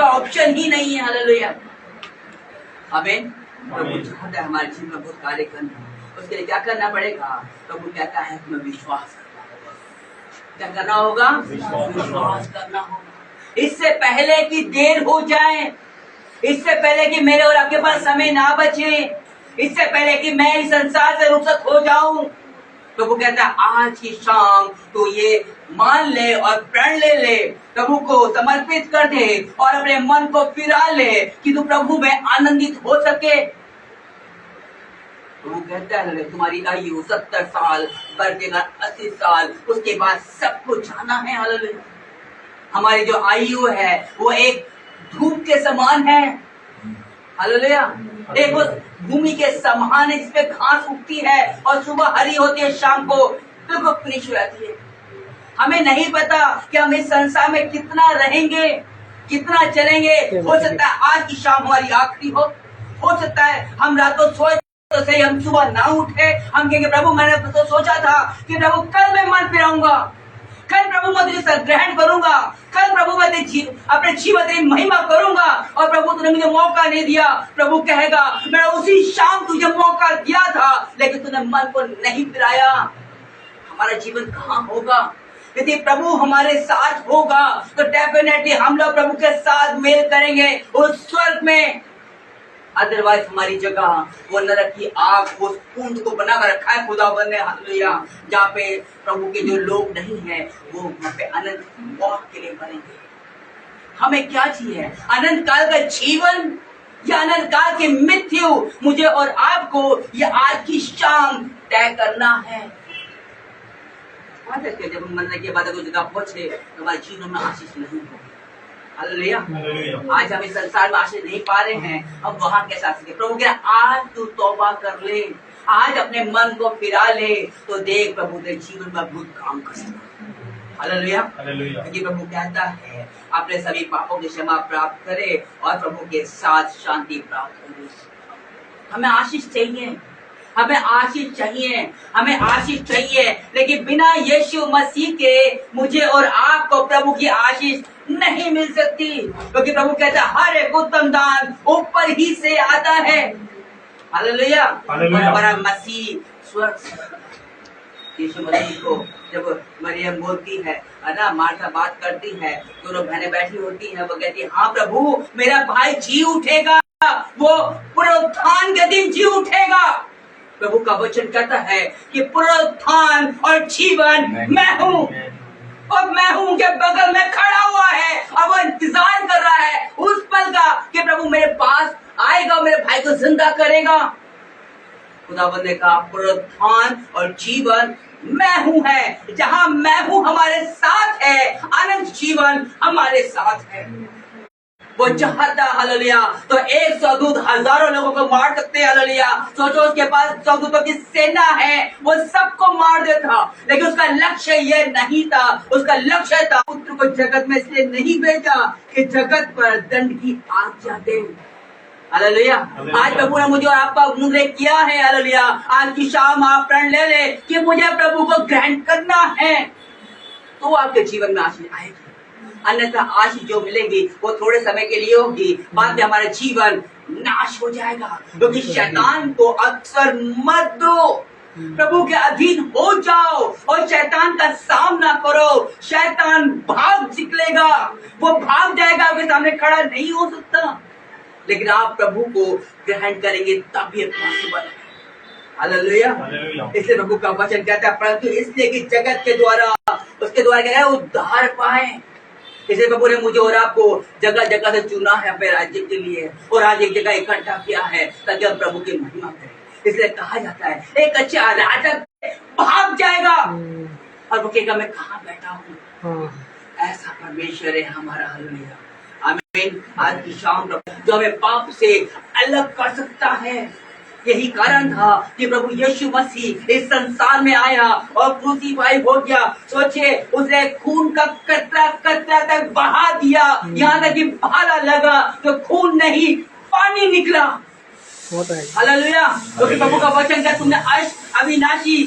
का ऑप्शन ही नहीं है। हालेलुया, आमीन। प्रभु चाहता है हमारे जीवन में बहुत कार्य करना, उसके लिए क्या करना पड़ेगा? प्रभु कहता है हमें विश्वास करना होगा। क्या करना होगा? विश्वास करना होगा। इससे पहले कि देर हो जाए, इससे पहले कि मेरे और आपके पास समय ना बचे, इससे पहले कि मैं इस संसार से रुखसत हो जाऊं, प्रभु कहता है आज की शाम तो ये मान ले और प्रण ले, प्रभु को समर्पित कर दे और अपने मन को फिरा ले कि तू प्रभु में आनंदित हो सके। प्रभु कहता है तुम्हारी आयु 70 साल बढ़ देगा 80 साल, उसके बाद सब कुछ जाना है। हालेलुया, हमारी जो आयु है वो एक धूप के समान है। हालेलुया, एक उस भूमि के समान है जिसपे घास उगती है और सुबह हरी होती है, शाम को बिल्कुल फिनिश हो जाती है। हमें नहीं पता कि हम इस संसार में कितना रहेंगे, कितना चलेंगे। हो सकता है आज की शाम हमारी आखिरी हो सकता है हम रातों सोए तो सही, हम सुबह ना उठे, हम कहेंगे प्रभु मैंने तो सोचा था कि प्रभु कल मैं मन फिराऊंगा, कल प्रभु मैं तुझे ग्रहण करूंगा, कल प्रभु मैं अपने जीवन की महिमा करूंगा, और प्रभु तूने मुझे मौका नहीं दिया। प्रभु कहेगा मैं उसी शाम तुझे मौका दिया था लेकिन तूने मन को नहीं फिराया। हमारा जीवन कहाँ होगा? यदि प्रभु हमारे साथ होगा तो डेफिनेटली हम लोग प्रभु के साथ मेल करेंगे उस स्वर्ग में। अदरवाइज हमारी जगह वो नरक की आग, उस कुंड को बनाकर रखा है खुदावन ने। हालेलुया, जहाँ पे प्रभु के जो लोग नहीं है वो वहाँ पे अनंत मौत के लिए मरेंगे। हमें क्या चाहिए? अनंत काल का जीवन या अनंत काल की मृत्यु? मुझे और आपको ये आज की शाम तय करना है। जब हम मरने के बाद अगर जगह पहुंचे तो हमारे जीवन में आशीष नहीं होगी। हालेलुया, आज हम इस संसार में आशीष नहीं पा रहे हैं, अब वहां कैसे आशीष? प्रभु कह आज तू तौबा कर ले, आज अपने मन को फिरा ले तो देख प्रभु तेरे जीवन में अद्भुत काम कर सकता। हालेलुया, क्योंकि प्रभु कहता है अपने सभी पापों की क्षमा प्राप्त करे और प्रभु के साथ शांति प्राप्त करे। हमें आशीष चाहिए, हमें आशीष चाहिए, हमें आशीष चाहिए, लेकिन बिना यीशु मसीह के मुझे और आपको प्रभु की आशीष नहीं मिल सकती। क्योंकि प्रभु कहता है हर एक उत्तम दान ऊपर ही से आता है। हालेलुया, हमारा मसीह स्वर्ग से यीशु मसीह को जब मरियम बोलती है ना, मार्था बात करती है, दोनों बहनें बैठी होती हैं, वो कहती है हाँ प्रभु मेरा भाई जी उठेगा, वो पुनरुत्थान के दिन जी उठेगा। प्रभु का वचन कहता है कि पुनरुत्थान और जीवन मैं हूँ, और मैं हूँ उनके बगल में खड़ा हुआ है और वो इंतजार कर रहा है उस पल का कि प्रभु मेरे पास आएगा, मेरे भाई को जिंदा करेगा। खुदावंद ने कहा पुनरुत्थान और जीवन मैं हूँ है, जहाँ मैं हूँ हमारे साथ है, अनंत जीवन हमारे साथ है। वो चाहता हालेलुया तो 100 दूत हजारों लोगों को मार सकते हैं। हालेलुया, सोचो उसके पास 100 दूतों की सेना है, वो सबको मार देता, लेकिन उसका लक्ष्य ये नहीं था। उसका लक्ष्य था पुत्र को जगत में इसलिए नहीं भेजा कि जगत पर दंड की आज्ञा दे। हालेलुया, आज प्रभु ने मुझे और आपका अनुग्रह किया है। हालेलुया, आज की शाम आप प्रण ले ले कि मुझे प्रभु को ग्रहण करना है, तो आपके जीवन में आशीष आएगी। अन्यथा आशीष जो मिलेगी वो थोड़े समय के लिए होगी, बाद में हमारा जीवन नाश हो जाएगा। क्योंकि शैतान को अक्सर मत दो, प्रभु के अधीन हो जाओ और शैतान का सामना करो। शैतान भाग निकलेगा, वो भाग जाएगा, आपके सामने खड़ा नहीं हो सकता, लेकिन आप प्रभु को ग्रहण करेंगे तब ये पॉसिबल है। हालेलुया, इसलिए प्रभु का वचन कहता है परंतु इसलिए कि जगत के द्वारा उसके द्वारा क्या है उद्धार पाए। इसलिए प्रभु ने मुझे और आपको जगह जगह से चुना है अपने राज्य के लिए, और आज एक जगह इकट्ठा किया है ताकि हम प्रभु की महिमा करें। इसलिए कहा जाता है एक अच्छा राजक भाग जाएगा और वो कहेगा मैं कहाँ बैठा हूँ। ऐसा परमेश्वर है हमारा। हालेलुया, आमीन। आज की शाम जो हमें पाप से अलग कर सकता है, यही कारण था कि प्रभु यीशु मसीह इस संसार में आया और क्रूसीफाई हो गया। सोचिए उसने खून का कतरा कतरा तक बहा दिया, यहाँ तक कि भाला लगा तो खून नहीं पानी निकला। हालेलुया, क्योंकि प्रभु का वचन का तुमने अविनाशी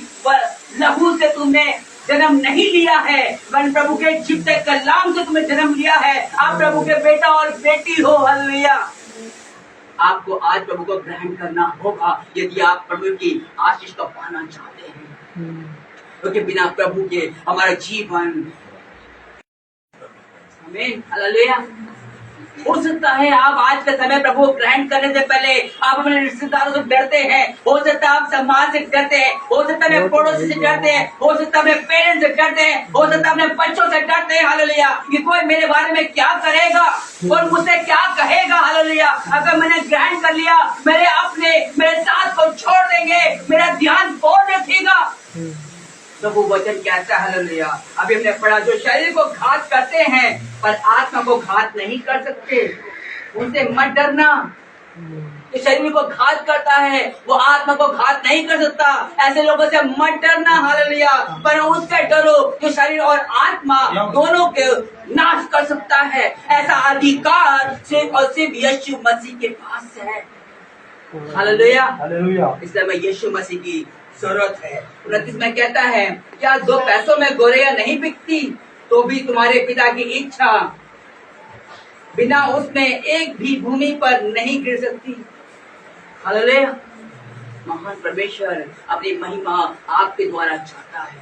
लहू से तुमने जन्म नहीं लिया है, वन प्रभु के जीवते कलाम से तुम्हें जन्म लिया है। आप प्रभु के बेटा और बेटी हो। हालेलुया। आपको आज प्रभु को ग्रहण करना होगा यदि आप प्रभु की आशीष को पाना चाहते हैं, क्योंकि बिना प्रभु के हमारा जीवन, आमीन, हालेलुया। हो सकता है आप आज के समय प्रभु को ग्रहण करने से पहले आप अपने रिश्तेदारों से डरते हैं, हो सकता है आप समाज से डरते हैं, हो सकता है अपने पड़ोसी से डरते हैं, हो सकता है अपने पेरेंट्स से डरते हैं, हो सकता है अपने बच्चों से डरते हैं। हालेलुया। कि कोई मेरे बारे में क्या करेगा और मुझसे क्या कहेगा। हालेलुया। अगर मैंने ग्रहण कर लिया, मेरे साथ को छोड़ देंगे, मेरा ध्यान कौन रखेगा। तो वो वचन कहता है, हालेलुया, अभी हमने पढ़ा, जो शरीर को घात करते हैं पर आत्मा को घात नहीं कर सकते, उनसे मत डरना। जो शरीर को घात करता है वो आत्मा को घात नहीं कर सकता, ऐसे लोगों से मत डरना। हालेलुया। पर उससे डरो जो शरीर और आत्मा दोनों के नाश कर सकता है। ऐसा अधिकार सिर्फ और सिर्फ यीशु मसीह के पास है। हालेलुया। इसलिए मैं यीशु मसीह की जरूरत है। 29 में कहता है, क्या 2 पैसों में गोरियां नहीं बिकती, तो भी तुम्हारे पिता की इच्छा बिना उसमें एक भी भूमि पर नहीं गिर सकती। हालेलुया। महान परमेश्वर अपनी महिमा आपके द्वारा चाहता है।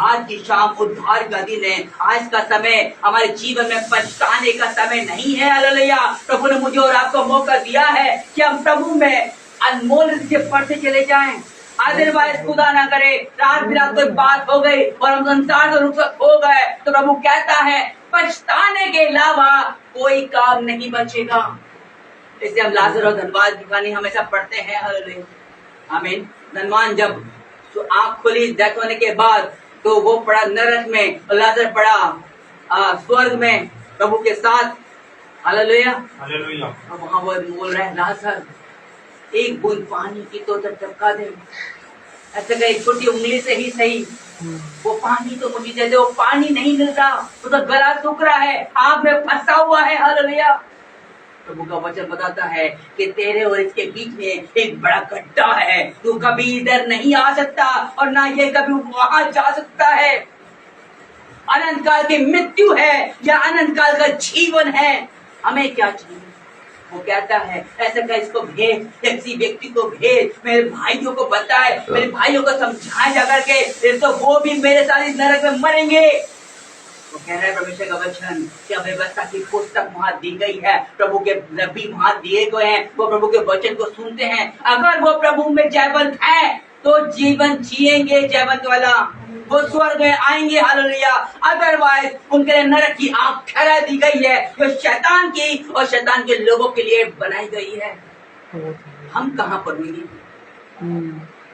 आज की शाम उद्धार का दिन है। आज का समय हमारे जीवन में पछताने का समय नहीं है। हालेलुया। प्रभु ने मुझे और आपको मौका दिया है कि हम प्रभु में अनमोल रीति से पढ़ते चले जाएं। अदरवाइज खुदा ना करे रात बिरात कोई बात हो गई और हम संसार से रुखसत हो गए, तो प्रभु कहता है पछताने के अलावा कोई काम नहीं बचेगा। इसलिए हम लाजर और धनवान की कहानी हमेशा पढ़ते हैं। हालेलुया। आमीन। धनवान जब आंख खुली डेथ होने के बाद, तो वो पड़ा नरक में और लाजर पड़ा स्वर्ग में प्रभु के साथ। हालेलुया। और वहां वो बोल रहे हैं, लाजर एक बूंद पानी की तो टपका दे, ऐसे कहीं छोटी उंगली से ही सही, वो पानी तो मुझे दे दे। वो पानी नहीं मिलता, वो तो गला सूख रहा है, आग में फंसा हुआ है। हालेलुया। प्रभु का वचन बताता है कि तेरे और इसके बीच में एक बड़ा गड्ढा है, तू कभी इधर नहीं आ सकता और ना ये कभी वहां जा सकता है। अनंत काल की मृत्यु है या अनंत काल का जीवन है, हमें क्या चाहिए। वो कहता है ऐसे का इसको भेज, किसी व्यक्ति को भेज, मेरे भाइयों को बताए, मेरे भाइयों को समझाए जा करके, फिर तो वो भी मेरे साथ इस नरक में मरेंगे। वो कह रहा है परमेश्वर का वचन, क्या व्यवस्था की पुस्तक वहां दी गई है, प्रभु के नबी वहां दिए गए हैं, वो प्रभु के वचन को सुनते हैं। अगर वो प्रभु में जयवंत है तो जीवन जिएंगे जयवंत वाला, वो स्वर्ग में आएंगे। हालेलुया। अदरवाइज उनके लिए नरक की आग ठहरा दी गई है, जो शैतान की और शैतान के लोगों के लिए बनाई गई है। हम कहाँ पर होंगे?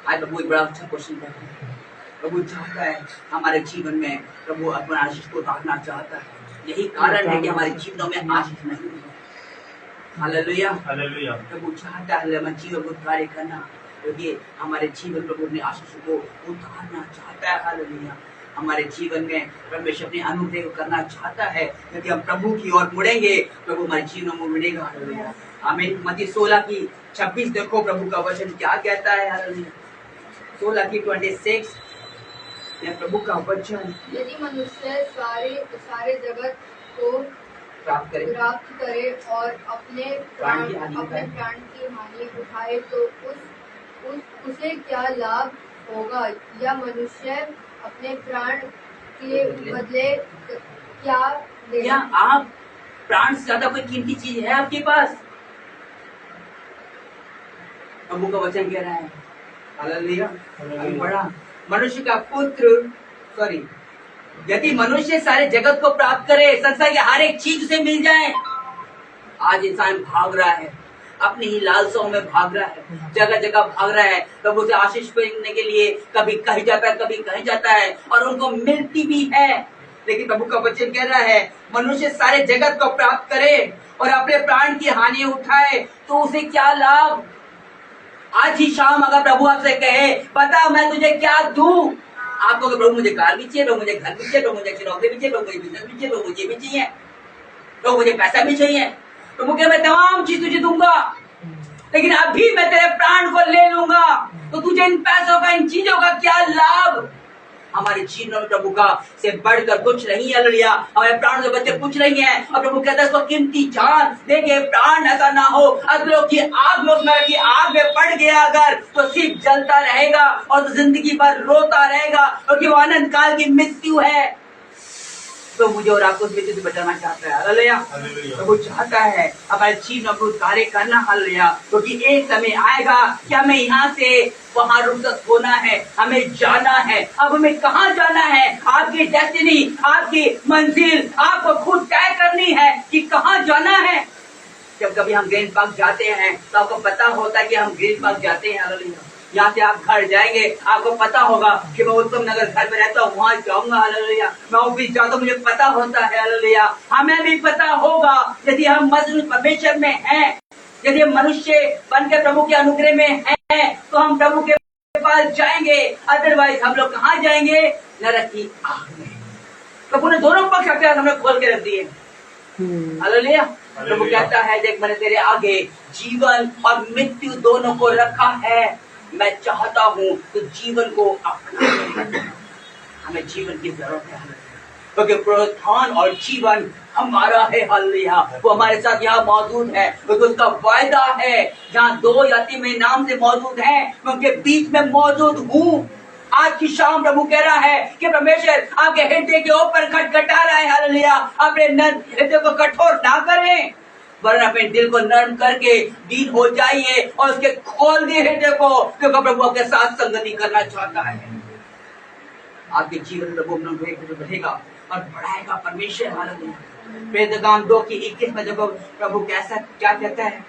आज प्रभु एक बड़ा अच्छा क्वेश्चन कर रहे हैं। प्रभु चाहता है हमारे जीवन में, प्रभु अपना आशीष को उतारना चाहता है। यही कारण है कि हमारे जीवनों में आशीष नहीं है। हालेलुया। प्रभु चाहता है हमारे जीवन को कार्य करना, क्योंकि हमारे जीवन प्रभु ने आशीष को उतारना चाहता है। हालेलुया। हमारे जीवन में परमेश्वर अपने अनुग्रह करना चाहता है, क्योंकि हम प्रभु की ओर मुड़ेंगे, प्रभु हमारे जीवन में मुड़ेगा। हालेलुया। आमीन। मत्ती 16:26 देखो प्रभु का वचन क्या कहता है। हालेलुया। 16:26 प्रभु का वचन, यदि मनुष्य सारे जगत को प्राप्त करे और अपने प्राण की हानि उठाए तो उसे क्या लाभ होगा, या मनुष्य अपने प्राण के बदले क्या देगा? या आप प्राण से ज्यादा कोई कीमती चीज है आपके पास? प्रभु का वचन कह रहा है। हालेलुया। बड़ा मनुष्य का पुत्र यदि मनुष्य सारे जगत को प्राप्त करे, संसार की हर एक चीज उसे मिल जाए। आज इंसान भाग रहा है, अपनी ही लालसाओं में भाग रहा है, जगह जगह भाग रहा है प्रभु से आशीष पाने के लिए। कभी कहीं जाता है, कभी कहीं जाता है, और उनको मिलती भी है। लेकिन प्रभु का वचन कह रहा है मनुष्य सारे जगत को प्राप्त करे और अपने प्राण की हानि उठाए तो उसे क्या लाभ। आज ही शाम अगर प्रभु आपसे कहे बता मैं तुझे क्या दूं, आपको प्रभु मुझे कार भी चाहिए, प्रभु मुझे घर भी चाहिए, प्रभु मुझे अच्छी नौकरी भी चाहिए, प्रभु मुझे बिजनेस भी चाहिए, प्रभु मुझे भी चाहिए, प्रभु मुझे पैसा भी चाहिए, प्रभु क्या मैं तमाम चीज तुझे दूंगा, लेकिन अभी मैं तेरे प्राण को ले लूंगा, तो तुझे इन पैसों का, इन चीजों का क्या लाभ। हमारे जीवन में प्रभु का से बढ़कर कुछ नहीं है। हालेलुया। हमारे प्राणों के बच्चे कुछ नहीं है, और प्रभु कहता है इसको कीमती जान देंगे प्राण ऐसा ना हो अगलों की आग की आग में पड़ गया अगर तो सिर्फ जलता रहेगा और तो जिंदगी भर रोता रहेगा, क्योंकि वो अनंत काल की मृत्यु है। तो मुझे और आपको उस मृत्यु से बचाना चाहता है। हालेलुया। प्रभु चाहता है हमारे जीवन में कार्य करना। हालेलुया। क्योंकि एक समय आएगा कि हमें यहाँ से वहां रुखसत होना है, हमें जाना है। अब हमें कहाँ जाना है? आपकी डेस्टिनी, आपकी मंजिल आपको खुद तय करनी है कि कहाँ जाना है। जब कभी हम ग्रीन पार्क जाते हैं तो आपको पता होता है कि हम ग्रीन पार्क जाते हैं। हालेलुया। यहाँ से आप घर जाएंगे, आपको पता होगा कि मैं उत्तम नगर घर में रहता हूँ, वहाँ जाऊंगा। हालेलुया। मैं ऑफिस जाता हूँ, मुझे पता होता है। हालेलुया। हमें भी पता होगा यदि हम मजदूर परमेश्वर में हैं, यदि हम मनुष्य बन के प्रभु के अनुग्रह में हैं, तो हम प्रभु के पास जाएंगे। अदरवाइज हम लोग कहाँ जाएंगे? नरक की आग में। प्रभु ने दोनों पक्ष हमें खोल के रख दिए। हालेलुया। प्रभु कहता है देख मैंने तेरे आगे जीवन और मृत्यु दोनों को रखा है, मैं चाहता हूँ तो जीवन को अपना। हमें जीवन की जरूरत है, क्योंकि पुनरुत्थान और जीवन हमारा है। हालेलुया। वो हमारे साथ यहाँ मौजूद है, क्योंकि उसका वायदा है जहाँ 2 या 3 मेरे नाम से मौजूद है मैं उनके बीच में मौजूद हूँ। आज की शाम प्रभु कह रहा है कि परमेश्वर आपके हृदय के ऊपर खटखटा रहा है। हालेलुया। अपने हृदय को कठोर ना करें, वरना अपने दिल को नर्म करके दीन हो जाइए और उसके खोल दिए हृदय को, क्योंकि प्रभु आपके साथ संगति करना चाहता है। आपके जीवन प्रभु बढ़ेगा और बढ़ाएगा परमेश्वर। हालेलुया। प्रेरितगान 2:21 में देखो प्रभु कैसा क्या कहता है।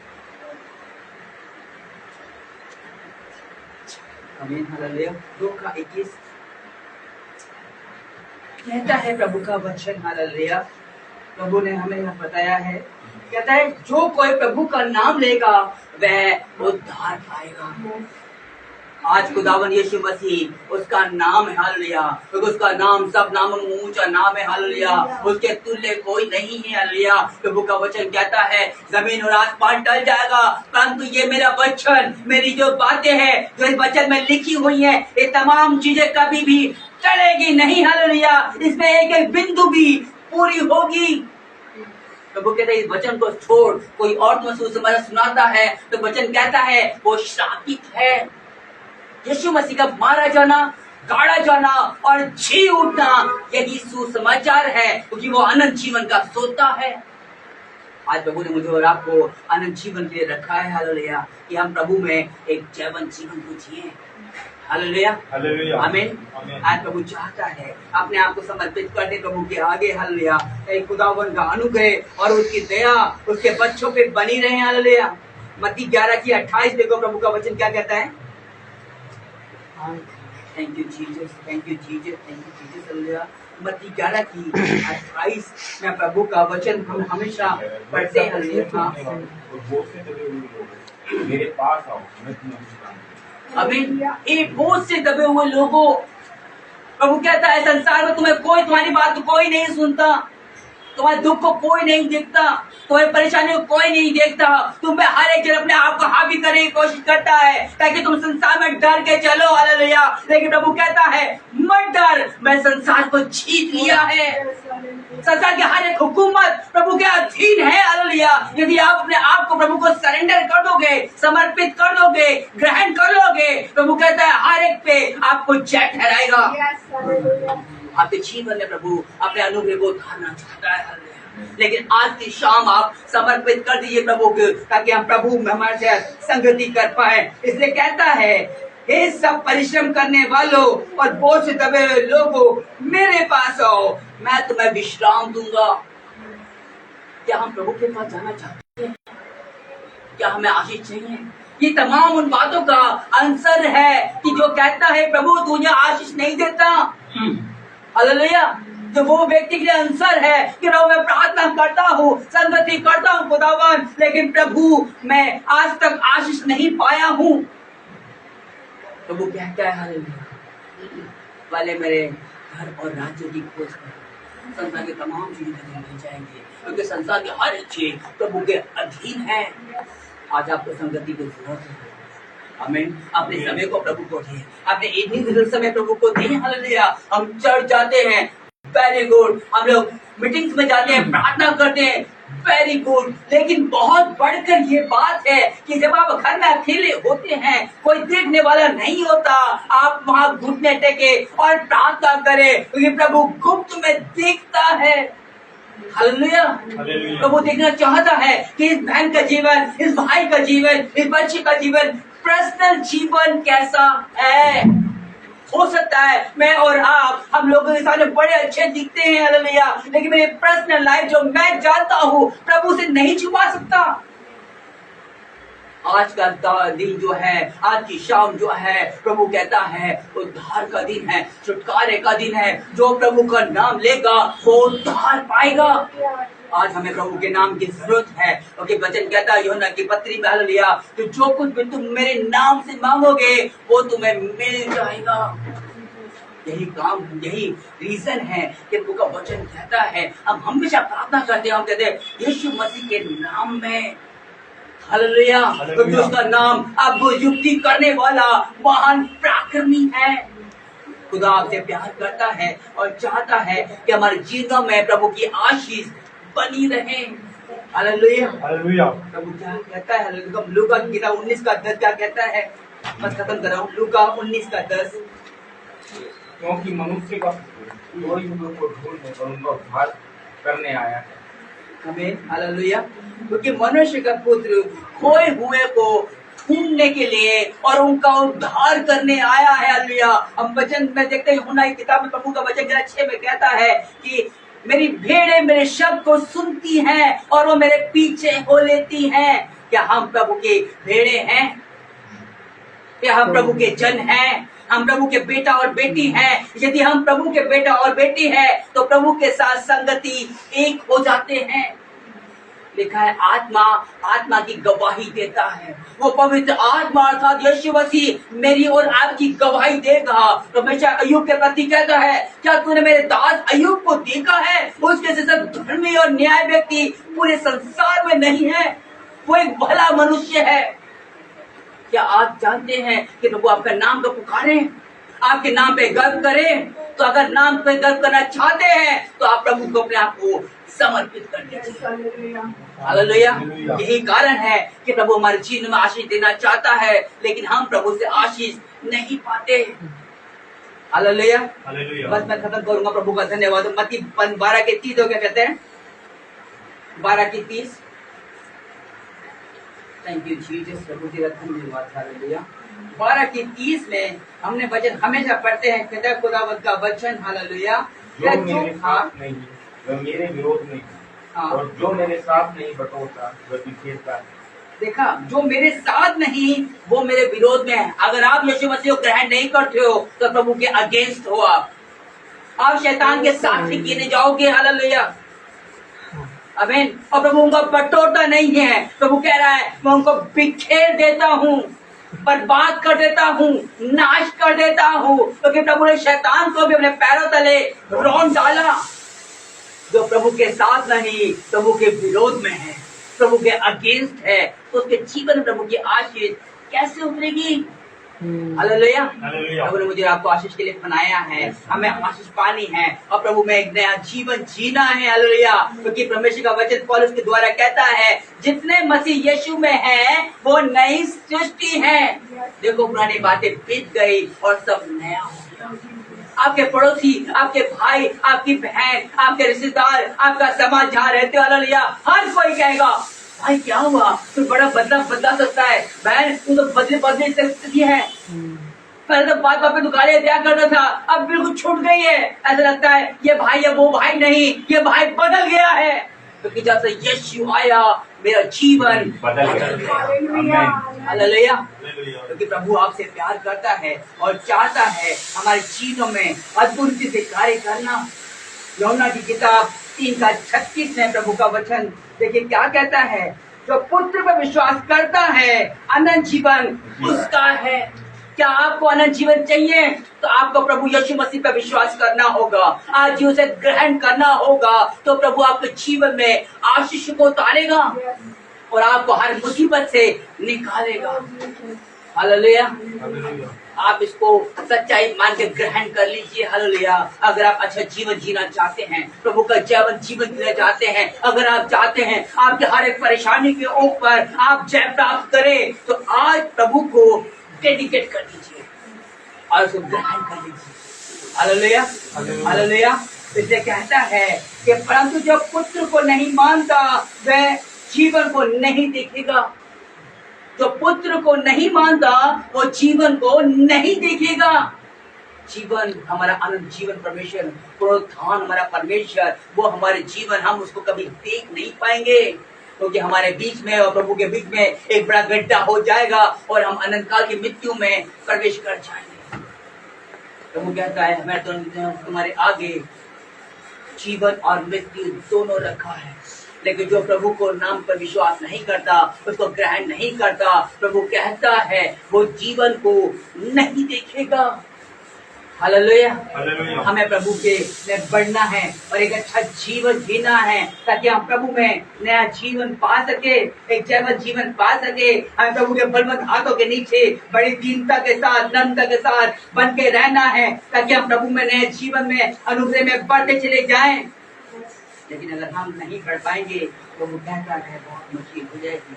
आमीन। हालेलुया। 2:21 कहता है प्रभु का वचन। हालेलुया। प्रभु ने हमें बताया है, कहता है जो कोई प्रभु का नाम लेगा वह उद्धार पाएगा। आज खुदावन यीशु मसीह उसका नाम है। हालेलुया। क्योंकि उसका नाम सब नामों में ऊंचा नाम है। हालेलुया। उसके तुल्य कोई नहीं है। हालेलुया। प्रभु का वचन कहता है जमीन और आसमान टल जाएगा, परंतु ये मेरा वचन, मेरी जो बातें हैं जो इस वचन में लिखी हुई है, ये तमाम चीजें कभी भी टलेगी नहीं। हालेलुया। इसमें एक एक बिंदु भी पूरी होगी। प्रभु कहते हैं इस वचन को छोड़ कोई और तुम्हें सुसमाचार सुनाता है तो वचन कहता है वो श्रापित है। यीशु मसीह का मारा जाना, गाड़ा जाना और जी उठना यही सुसमाचार है, क्योंकि वो अनंत जीवन का सोता है। आज प्रभु ने मुझे और आपको अनंत जीवन के लिए रखा है। हालेलुया। कि हम प्रभु में एक जीवन को जिए। हालेलुया। आमीन। आज प्रभु चाहता है अपने आप को समर्पित कर दे प्रभु के आगे। हालेलुया। खुदावन का अनुग्रह और उसकी दया उसके बच्चों पे बनी रहे। हालेलुया। मत्ती 11:28 देखो प्रभु का वचन क्या कहता है। Thank you Jesus, thank you Jesus, thank you Jesus. Hallelujah. मत्ती 11:28 में प्रभु का वचन हम हमेशा पढ़ते हैं। हालेलुया। मेरे पास आओ, मैं तुम्हें अमीन। एक बोझ से दबे हुए लोगों, प्रभु कहता है संसार में तुम्हारी बात कोई नहीं सुनता, तुम्हारे दुख को कोई नहीं देखता, तुम्हारी परेशानी को कोई नहीं देखता, तुम पे हर एक जन अपने आप को हावी करने की कोशिश करता है ताकि तुम संसार में डर के चलो। हालेलुया। लेकिन प्रभु कहता है मत डर, मैं संसार को जीत लिया है। संसार की हर एक हुकूमत प्रभु के अधीन है। हालेलुया। यदि आप अपने आप को प्रभु को सरेंडर कर दोगे, समर्पित कर दोगे, ग्रहण कर लोगे, प्रभु कहता है हर एक पे आपको जय ठहराएगा। आपके जीवन में प्रभु अपने अनुग्रह को उतारना चाहता है। लेकिन आज की शाम आप समर्पित कर दीजिए प्रभु को, ताकि हम प्रभु में हमारे साथ संगति कर पाए। इसलिए कहता है हे सब परिश्रम करने वालों और बोझ से दबे हुए लोगों मेरे पास आओ, मैं तुम्हें विश्राम दूंगा। क्या हम प्रभु के पास जाना चाहते हैं? क्या हमें आशीष चाहिए? ये तमाम उन बातों का आंसर है कि जो कहता है प्रभु तुझे आशीष नहीं देता। हालेलुया। तो वो व्यक्ति के लिए आंसर है कि मैं प्रार्थना करता हूँ, संगति करता हूँ खुदावन, लेकिन प्रभु मैं आज तक आशीष नहीं पाया हूँ। प्रभु कहता है हालेलुया वाले मेरे घर और राज्य की खोज कर संसार की तमाम चीजें मिल जाएंगी, क्योंकि संसार की हर चीज प्रभु के अधीन है। आज आपको संगति की जरूरत है। आमीन। अपने समय को प्रभु को दें, अपने इतनी समय प्रभु को दें। हालेलुया। हम चर्च जाते हैं, वेरी गुड। हम लोग मीटिंग्स में जाते हैं, प्रार्थना करते हैं, वेरी गुड। लेकिन बहुत बढ़कर ये बात है कि जब आप घर में अकेले होते हैं, कोई देखने वाला नहीं होता, आप वहां घुटने टेके और प्रार्थना करें, क्योंकि प्रभु गुप्त में देखता है। हालेलुया। प्रभु देखना चाहता है कि इस बहन का जीवन, इस भाई का जीवन, इस बच्चे का जीवन, पर्सनल जीवन कैसा है। हो सकता है मैं और आप, हम लोगों के सामने बड़े अच्छे दिखते हैं, हालेलुया, लेकिन मेरी पर्सनल लाइफ जो मैं जानता हूँ, प्रभु से नहीं छुपा सकता। आज का दिन जो है, आज की शाम जो है, प्रभु कहता है उद्धार का दिन है, छुटकारे का दिन है। जो प्रभु का नाम लेगा वो उद्धार पाएगा। आज हमें प्रभु के नाम की जरूरत है, क्योंकि वचन कहता है यूहन्ना की पत्री में, हालेलुया, तो जो कुछ भी तुम मेरे नाम से मांगोगे वो तुम्हें मिल जाएगा। यही काम, यही रीजन है कि प्रभु का वचन कहता है, हम हमेशा प्रार्थना करते हैं, हम कहते हैं यीशु मसीह के नाम में, हालेलुया, क्योंकि उसका नाम अब युक्ति करने वाला महान पराक्रमी है। खुदा आपसे प्यार करता है और चाहता है कि हमारे जीवन में प्रभु की आशीष बनी रहे। Hallelujah, hallelujah. प्रभु क्या कहता है, लूका की किताब 19:10 क्या कहता है, बस खत्म कर रहा हूँ। लूका 19:10, क्योंकि मनुष्य का कोई को ढूंढने और उनका उद्धार करने आया है। हमें, हालेलुया, क्योंकि मनुष्य का पुत्र खोए हुए को ढूंढने के लिए और उनका उद्धार करने आया है। हालेलुया। हम वचन में देखते हैं, यूहन्ना की किताब में प्रभु का वचन 6 में कहता है कि मेरी भेड़ें मेरे शब्द को सुनती हैं और वो मेरे पीछे हो लेती हैं। क्या हम प्रभु के भेड़े हैं? क्या हम प्रभु के जन हैं? हम प्रभु के बेटा और बेटी हैं। यदि हम प्रभु के बेटा और बेटी हैं तो प्रभु के साथ संगति एक हो जाते हैं। लिखा है आत्मा आत्मा की गवाही देता है। वो पवित्र आत्मा अर्थात यीशु मसीह मेरी और आपकी गवाही देगा। तो हमेशा अय्यूब के प्रति कहता है, क्या तूने मेरे दास अय्यूब को देखा है? उसके जैसा धर्मी और न्याय व्यक्ति पूरे संसार में नहीं है। वो एक भला मनुष्य है। क्या आप जानते हैं कि प्रभु आपका नाम को पुकारे, आपके नाम पे गर्व करें? तो अगर नाम पे गर्व करना चाहते हैं तो आप प्रभु को अपने आप को समर्पित कर दीजिए। हालेलुया। यही कारण है कि प्रभु हमारे जीवन में आशीष देना चाहता है, लेकिन हम प्रभु से आशीष नहीं पाते। हालेलुया। बस मैं खत्म करूंगा। प्रभु का धन्यवाद। मत्ती 12:30 हो क्या कहते हैं? 12:30। Thank you Jesus. प्रभु जी का धन्यवाद। हालेलुया। 12:30 में हमने वचन हमेशा पढ़ते हैं, कहता खुदावंद का वचन, हालेलुया, वह मेरे विरोध में है, और जो मेरे साथ नहीं बटोरता वह बिखेरता है। देखा, जो मेरे साथ नहीं वो मेरे विरोध में है। अगर आप यीशु मसीह को ग्रहण नहीं करते हो तो प्रभु के अगेंस्ट हो। आप शैतान के साथ ही गिने जाओगे। हालेलुया, आमीन। और प्रभु उनको बटोरता नहीं है। प्रभु कह रहा है मैं उनको बिखेर देता हूँ, बर्बाद कर देता हूँ, नाश कर देता हूँ, क्योंकि प्रभु ने शैतान को भी अपने पैरों तले रौंद डाला। जो प्रभु के साथ नहीं, प्रभु के विरोध में है, प्रभु के अगेंस्ट है, तो उसके जीवन में प्रभु की आशीष कैसे उतरेगी? हालेलुया। प्रभु ने मुझे आपको आशीष के लिए बनाया है, हमें आशीष पानी है और प्रभु में एक नया जीवन जीना है। हालेलुया। क्योंकि परमेश्वर का वचन पौलुस के द्वारा कहता है, जितने मसीह यीशु में हैं वो नई सृष्टि है। देखो, पुरानी बातें बीत गई और सब नया हो गया। आपके पड़ोसी, आपके भाई, आपकी बहन, आपके रिश्तेदार, आपका समाज जहाँ रहते हो, हालेलुया, हर कोई कहेगा भाई क्या हुआ, तू बड़ा बदला सकता है। बहन तू तो बदले सकती है। पहले तो बात पे तू गालियां दिया करता था, अब बिल्कुल छूट गई है। ऐसा लगता है ये भाई है वो भाई नहीं, ये भाई बदल गया है। क्योंकि जब से यीशु आया मेरा जीवन बदल गया। हालेलुया। क्योंकि प्रभु आपसे प्यार करता है और चाहता है हमारे जीवन में अद्भुत से कार्य करना। यूहन्ना की किताब 3:36 में प्रभु का वचन देखिए क्या कहता है, जो पुत्र पर विश्वास करता है अनंत जीवन उसका है। क्या आपको अनंत जीवन चाहिए तो आपको प्रभु यीशु मसीह पर विश्वास करना होगा, आज ही उसे ग्रहण करना होगा। तो प्रभु आपके जीवन में आशीष को उतारेगा और आपको हर मुसीबत से निकालेगा। हालेलुया। हालेलुया। आप इसको सच्चाई मान के ग्रहण कर लीजिए। हालेलुया। अगर आप अच्छा जीवन जीना चाहते हैं, प्रभु का जीवन जीना चाहते हैं, अगर आप चाहते हैं आपके हर एक परेशानी के ऊपर आप जय प्राप्त करें, तो आज प्रभु को डेडिकेट कर दीजिए और उसको ग्रहण कर लीजिए। हालेलुया। हालेलुया। इसलिए कहता है कि परंतु जो पुत्र को नहीं मानता वह जीवन को नहीं देखेगा। जो पुत्र को नहीं मानता वो जीवन को नहीं देखेगा। जीवन हमारा अनंत जीवन परमेश्वर, पुनरुत्थान हमारा परमेश्वर, वो हमारे जीवन हम उसको कभी देख नहीं पाएंगे, क्योंकि हमारे बीच में और प्रभु के बीच में एक बड़ा गड्ढा हो जाएगा और हम अनंत काल की मृत्यु में प्रवेश कर जाएंगे। प्रभु कहता है मैं तो तुम्हारे आगे जीवन और मृत्यु दोनों रखा है, लेकिन जो प्रभु को नाम पर विश्वास नहीं करता, उसको ग्रहण नहीं करता, प्रभु कहता है वो जीवन को नहीं देखेगा। हालेलुया। हमें प्रभु के में बढ़ना है और एक अच्छा जीवन जीना है, ताकि हम प्रभु में नया जीवन पा सके, एक जैवन जीवन पा सके। हम प्रभु के बलवंत हाथों के नीचे बड़ी दीनता के साथ, नम्रता के साथ बन के रहना है, ताकि हम प्रभु में नए जीवन में अनुग्रह में बढ़ते चले जाएं। लेकिन अगर हम नहीं बढ़ पाएंगे तो वो कहता है बहुत मुश्किल हो जाएगी।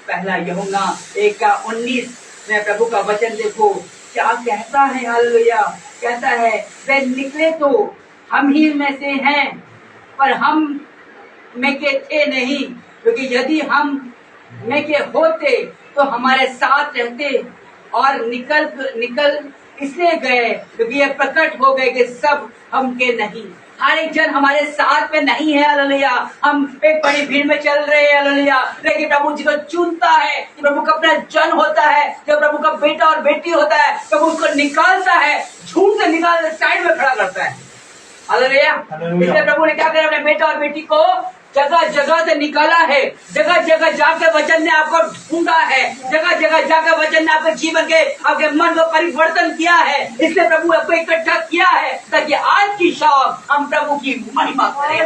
पहला यूहन्ना 1:19 में प्रभु का वचन देखो क्या कहता है। हालेलुया। कहता है वे निकले तो हम ही में से हैं, पर हम में के थे नहीं, क्योंकि यदि हम में के होते तो हमारे साथ रहते, और निकल इसलिए गए क्योंकि ये प्रकट हो गए कि सब हम के नहीं। हर एक जन हमारे साथ में नहीं है। हालेलुया। हम एक बड़ी भीड़ में चल रहे हैं। हालेलुया। लेकिन प्रभु जिसको चुनता है, प्रभु का अपना जन होता है, जो प्रभु का बेटा और बेटी होता है, प्रभु उसको निकालता है, झूठ से निकाल साइड में खड़ा करता है। हालेलुया। इसलिए प्रभु ने क्या किया, अपने बेटा और बेटी को जगह जगह से निकाला है, जगह जगह जाकर वचन ने आपको ढूंढा है, जगह जगह जाकर वचन ने आपके जीवन के आपके मन को परिवर्तन किया है। इसलिए प्रभु आपको इकट्ठा किया है ताकि आज की शाम हम प्रभु की महिमा करें।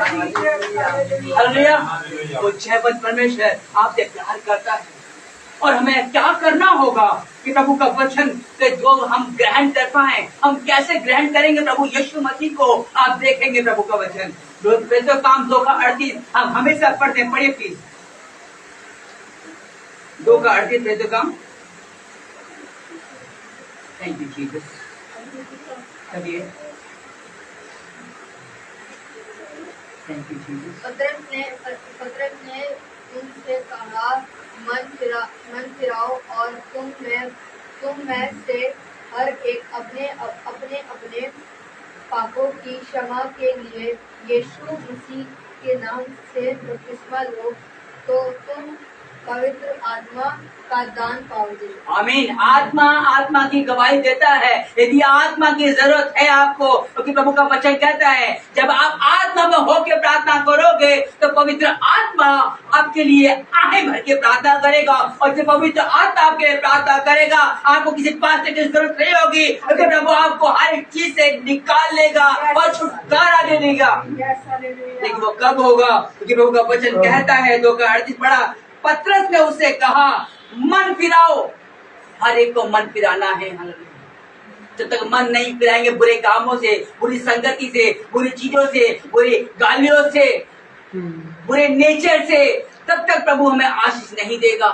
हालेलुया। वो जयवंत परमेश्वर आपसे प्यार करता है और हमें क्या करना होगा कि प्रभु का वचन के जो हम ग्रहण कर पाए। हम कैसे ग्रहण करेंगे प्रभु यीशु मसीह को, आप देखेंगे प्रभु का वचन। तो काम 2:38 हम हमेशा पढ़ते हैं, पढ़िए प्लीज। 2:38 काम। Thank you Jesus. चलिए थैंक यू जीसस। पतरस ने उनसे कहा मन फिराओ और तुम में से हर एक अपने अपने पापों की क्षमा के लिए यीशु मसीह के नाम से बपतिस्मा लो, तो तुम पवित्र आत्मा का दान पाओगे। आमीन। आत्मा की गवाही देता है। यदि आत्मा की जरूरत है आपको, क्योंकि प्रभु का वचन कहता है जब आप आत्मा में होकर प्रार्थना करोगे तो पवित्र आत्मा आपके लिए आहें भर के प्रार्थना करेगा, और जब पवित्र आत्मा आपके लिए प्रार्थना करेगा आपको किसी पास्टर की जरूरत नहीं होगी, क्योंकि प्रभु आपको हर एक चीज से निकाल लेगा और छुटकारा दे देगा। लेकिन वो कब होगा, क्योंकि प्रभु का वचन कहता है 2:38 पढ़ा, पतरस ने उससे कहा मन फिराओ। हर एक को मन फिराना है। जब तक मन नहीं फिराएंगे बुरे कामों से, बुरी संगति से, बुरी चीजों से, बुरी गालियों से, बुरे नेचर से, तब तक प्रभु हमें आशीष नहीं देगा।